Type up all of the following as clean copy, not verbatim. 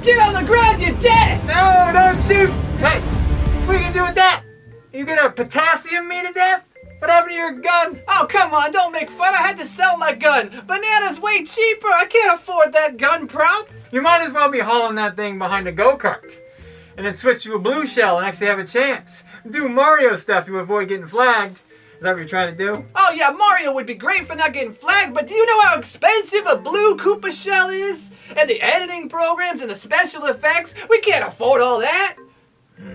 Get on the ground, you're dead! No, don't shoot! Hey, what are you gonna do with that? You gonna potassium me to death? What happened to your gun? Oh, come on, don't make fun. I had to sell my gun. Banana's way cheaper. I can't afford that gun prop. You might as well be hauling that thing behind a go-kart. And then switch to a blue shell and actually have a chance. Do Mario stuff to avoid getting flagged. Is that what you're trying to do? Oh yeah, Mario would be great for not getting flagged, but do you know how expensive a blue Koopa shell is? And the editing programs and the special effects? We can't afford all that.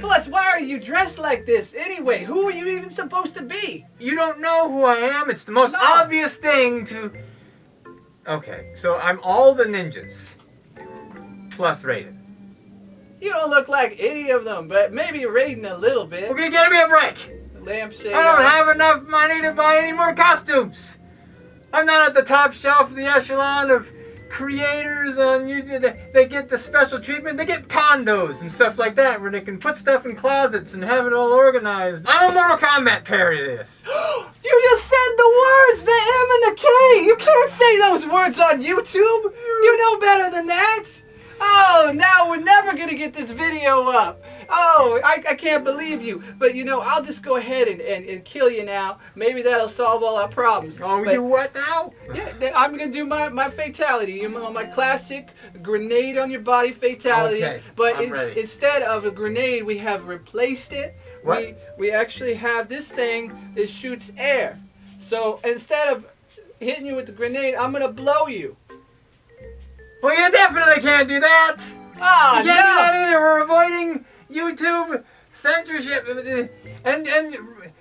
Plus, why are you dressed like this anyway? Who are you even supposed to be? You don't know who I am? It's the most obvious thing to... Okay, so I'm all the ninjas. Plus rated. You don't look like any of them, but maybe rating a little bit. Okay, give me a break. Lampshade. I don't have enough money to buy any more costumes. I'm not at the top shelf of the echelon of creators on YouTube. They get the special treatment. They get condos and stuff like that where they can put stuff in closets and have it all organized. I'm a Mortal Kombat parody this. You just said the words, the M and the K. You can't say those words on YouTube. You know better than that. Oh, now we're never going to get this video up. Oh, I can't believe you. But, you know, I'll just go ahead and kill you now. Maybe that'll solve all our problems. Oh, we do what now? Yeah, I'm going to do my fatality. You know, my classic grenade on your body fatality. Okay, but instead of a grenade, we have replaced it. What? We actually have this thing that shoots air. So instead of hitting you with the grenade, I'm going to blow you. Well, you definitely can't do that. Ah, you can't do that either. We're avoiding YouTube censorship and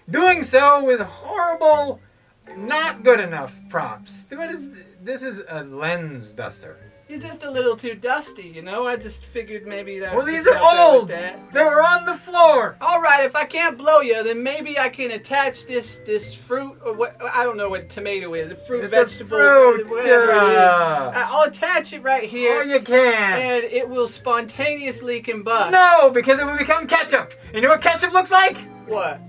doing so with horrible, not good enough props. This is a lens duster. You're just a little too dusty, you know? I just figured maybe that. Well, these are old. They were on the floor. All right, if I can't blow you, then maybe I can attach this fruit or what? I don't know what tomato is. A fruit, vegetable, whatever it is. I'll attach it right here. Oh, you can. And it will spontaneously combust. No, because it will become ketchup. You know what ketchup looks like? What?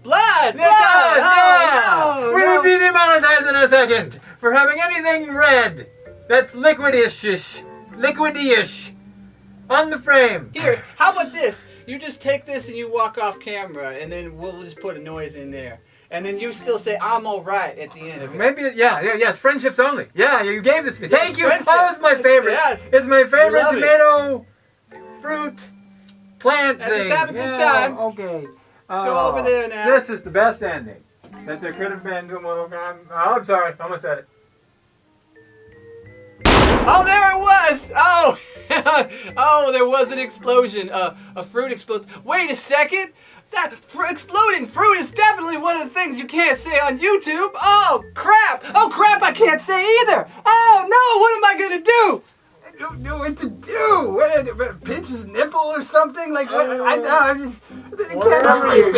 Blood! It does, yeah. Oh, no, We would be demonetized in a second for having anything red. That's liquidish on the frame. Here, how about this? You just take this and you walk off camera, and then we'll just put a noise in there. And then you still say, I'm all right at the end of it. Maybe, yes, friendships only. Yeah, you gave this to me. Yes, Thank you. friendship. That was my favorite. Yes. It's my favorite Love tomato fruit plant thing. Just have a good time. Okay. Let's go over there now. This is the best ending that there could have been. I'm sorry. I almost said it. Oh, there it was! Oh, oh, there was an explosion. A fruit explodes. Wait a second. That exploding fruit is definitely one of the things you can't say on YouTube. Oh, crap. Oh, crap, I can't say either. Oh, no, what am I going to do? I don't know what to do. Pinch his nipple or something? Like, what? I just... Whatever you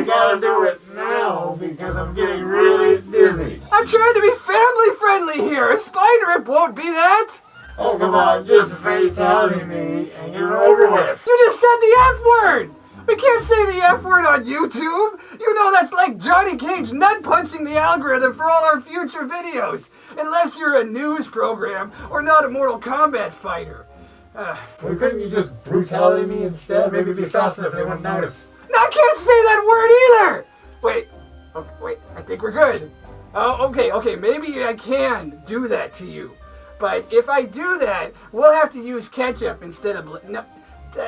gotta do it now because I'm getting really dizzy. I'm trying to be family friendly here. A spider, it won't be that. Oh, come on, just fatality me and you're over with. You just said the F word. We can't say the F word on YouTube. You know that's like Johnny Cage nut punching the algorithm for all our future videos. Unless you're a news program or not a Mortal Kombat fighter. Well, couldn't you just brutality me instead? Maybe it'd be faster if they wouldn't notice. No, I can't say that word either. Wait, okay, wait, I think we're good. Oh, okay, maybe I can do that to you. But if I do that, we'll have to use ketchup instead of... No,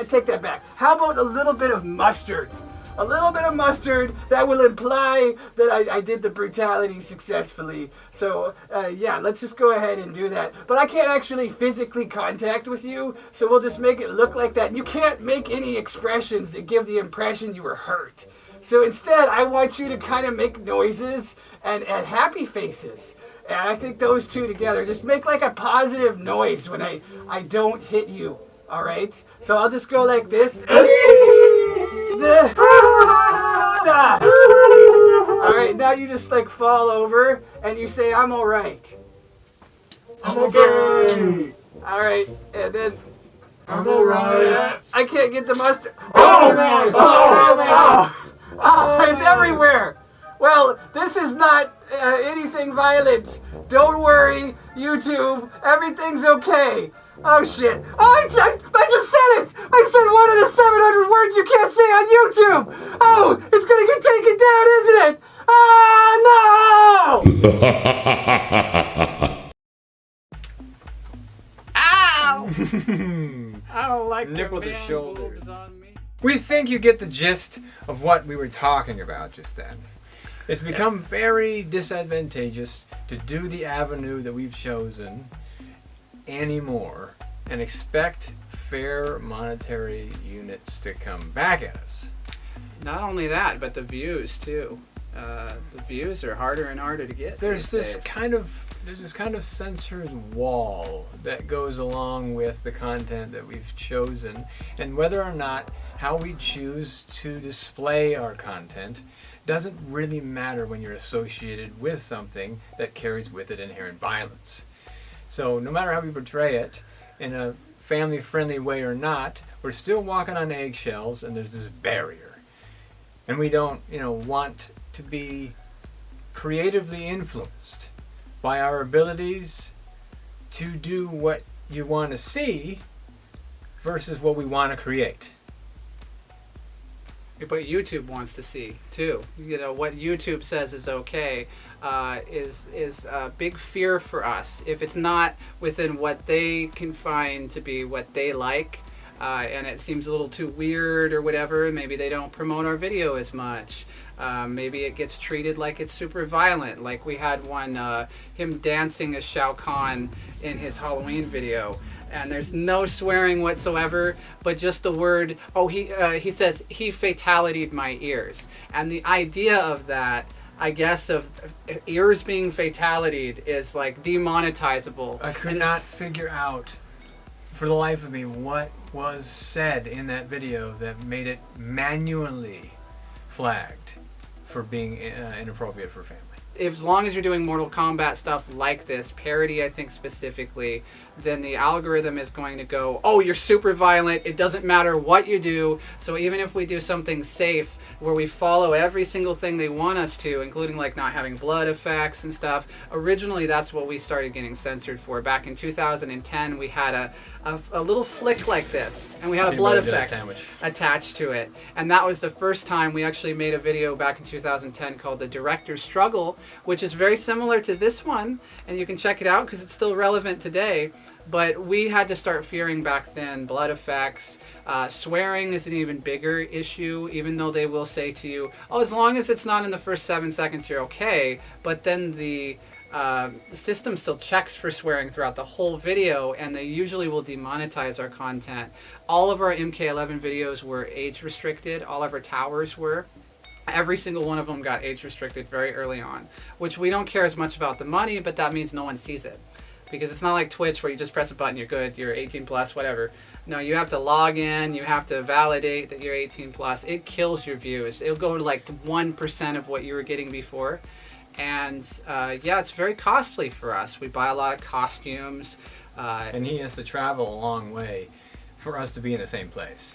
take that back. How about a little bit of mustard? A little bit of mustard that will imply that I did the brutality successfully. So, yeah, let's just go ahead and do that. But I can't actually physically contact with you, so we'll just make it look like that. You can't make any expressions that give the impression you were hurt. So instead, I want you to kind of make noises and happy faces. And I think those two together just make like a positive noise when I don't hit you. All right? So I'll just go like this. Alright, now you just like fall over and you say, I'm alright. I'm okay. Alright, and then... I'm alright. I can't get the mustard. Oh, it's everywhere. Well, this is not anything violent. Don't worry, YouTube. Everything's okay. Oh, shit. Oh, my words you can't say on YouTube. Oh, it's gonna get taken down, isn't it? Ah, no! Ow! I don't like Nipple the the man shoulders. boobs on me. We think you get the gist of what we were talking about just then. It's become very disadvantageous to do the avenue that we've chosen anymore and expect fair monetary units to come back at us. Not only that, but the views too. The views are harder and harder to get. There's these this days. kind of censored wall that goes along with the content that we've chosen, and whether or not how we choose to display our content doesn't really matter when you're associated with something that carries with it inherent violence. So no matter how we portray it, in a family-friendly way or not, we're still walking on eggshells, and there's this barrier. And we don't, want to be creatively influenced by our abilities to do what you want to see versus what we want to create. But YouTube wants to see too. What YouTube says is okay is a big fear for us. If it's not within what they can find to be what they like, and it seems a little too weird or whatever, maybe they don't promote our video as much. Maybe it gets treated like it's super violent. Like we had one, him dancing as Shao Kahn in his Halloween video. And there's no swearing whatsoever, but just the word, he says, he fatality'd my ears. And the idea of that, I guess, of ears being fatality'd is like demonetizable. I could not figure out, for the life of me, what was said in that video that made it manually flagged for being inappropriate for family. As long as you're doing Mortal Kombat stuff like this, parody I think specifically, then the algorithm is going to go, oh, you're super violent, it doesn't matter what you do, so even if we do something safe where we follow every single thing they want us to, including like not having blood effects and stuff, originally that's what we started getting censored for. Back in 2010 we had a little flick like this, and we had a blood effect attached to it. And that was the first time we actually made a video back in 2010 called The Director's Struggle, which is very similar to this one, and you can check it out because it's still relevant today. But we had to start fearing back then blood effects. Swearing is an even bigger issue, even though they will say to you, oh, as long as it's not in the first 7 seconds, you're okay. But then the system still checks for swearing throughout the whole video, and they usually will demonetize our content. All of our MK11 videos were age restricted. All of our towers were. Every single one of them got age restricted very early on, which we don't care as much about the money, but that means no one sees it. Because it's not like Twitch where you just press a button, you're good, you're 18 plus, whatever. No, you have to log in, you have to validate that you're 18 plus. It kills your views. It'll go to like 1% of what you were getting before. And yeah, it's very costly for us. We buy a lot of costumes. And he has to travel a long way for us to be in the same place.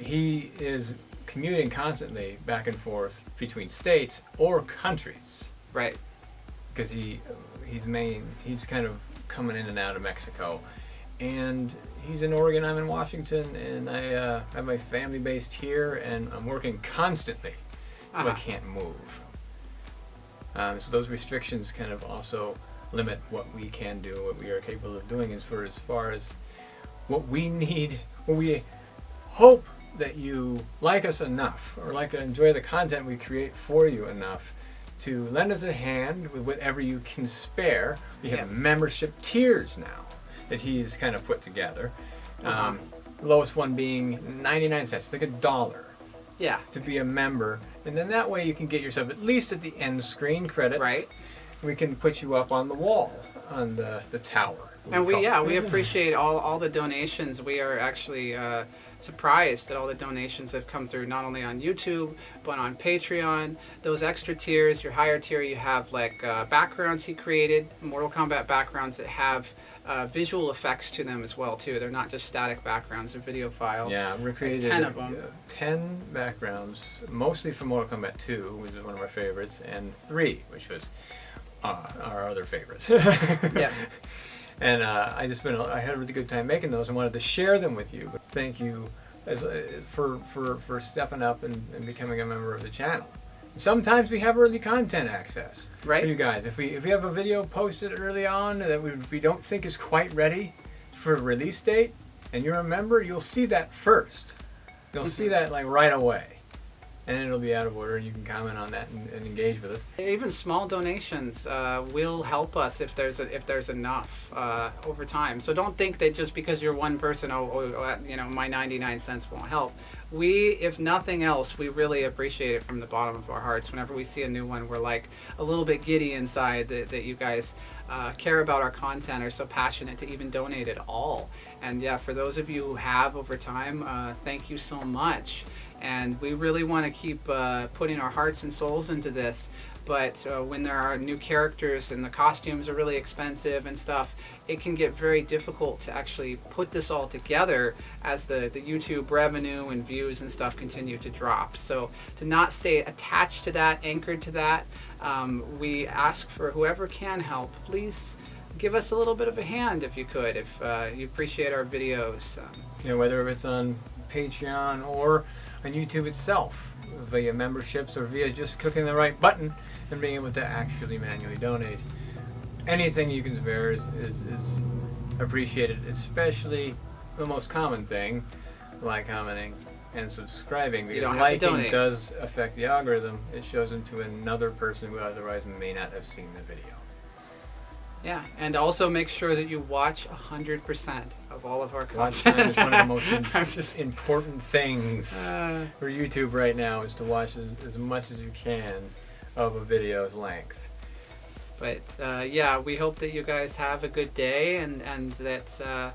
He is commuting constantly back and forth between states or countries. Right. Because he's kind of coming in and out of Mexico, and he's in Oregon, I'm in Washington, and I have my family based here, and I'm working constantly, so I can't move. So those restrictions kind of also limit what we can do, what we are capable of doing as far as what we need, what we hope that you like us enough, or enjoy the content we create for you enough to lend us a hand with whatever you can spare. We have membership tiers now that he's kind of put together. Lowest one being 99 cents, like $1. Yeah. To be a member, and then that way you can get yourself at least at the end screen credits. Right. We can put you up on the wall, on the tower. And we appreciate all the donations. We are actually surprised at all the donations that have come through, not only on YouTube, but on Patreon. Those extra tiers, your higher tier, you have like backgrounds he created, Mortal Kombat backgrounds that have visual effects to them as well too. They're not just static backgrounds or video files. Yeah, we created 10 of them. 10 backgrounds, mostly from Mortal Kombat 2, which is one of our favorites, and 3, which was our other favorites. Yeah. And I had a really good time making those and wanted to share them with you. But thank you as for stepping up and becoming a member of the channel. Sometimes we have early content access Right. for you guys. If we have a video posted early on that we don't think is quite ready for a release date, and you're a member, you'll see that first. You'll see that like right away. And it'll be out of order, and you can comment on that and engage with us. Even small donations will help us if there's enough over time. So don't think that just because you're one person, you know, my 99 cents won't help. We, if nothing else, we really appreciate it from the bottom of our hearts. Whenever we see a new one, we're like a little bit giddy inside that you guys care about our content, are so passionate to even donate at all. And yeah, for those of you who have over time, thank you so much. And we really want to keep putting our hearts and souls into this. But when there are new characters and the costumes are really expensive and stuff, it can get very difficult to actually put this all together as the YouTube revenue and views and stuff continue to drop. So to not stay attached to that, anchored to that, we ask for whoever can help, please give us a little bit of a hand if you could, if you appreciate our videos. You know, whether it's on Patreon or on YouTube itself, via memberships or via just clicking the right button and being able to actually manually donate. Anything you can spare is appreciated, especially the most common thing, like commenting and subscribing, because liking does affect the algorithm. It shows them to another person who otherwise may not have seen the video. Yeah, and also make sure that you watch 100% of all of our content. Watch time is one of the most important things for YouTube right now, is to watch as much as you can of a video's length. But yeah, we hope that you guys have a good day, and that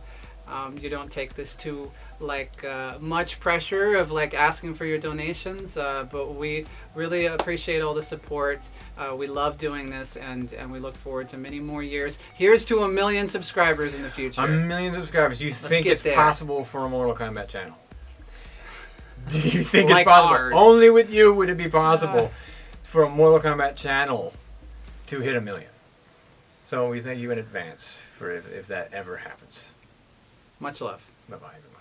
you don't take this too like much pressure of like asking for your donations, but we really appreciate all the support. We love doing this, and we look forward to many more years. Here's to 1 million subscribers in the future. 1 million subscribers. Do you think it's possible for a Mortal Kombat channel? Do you think like it's possible? Ours. Only with you would it be possible for a Mortal Kombat channel to hit 1 million. So we thank you in advance for if that ever happens. Much love. Bye-bye, everyone.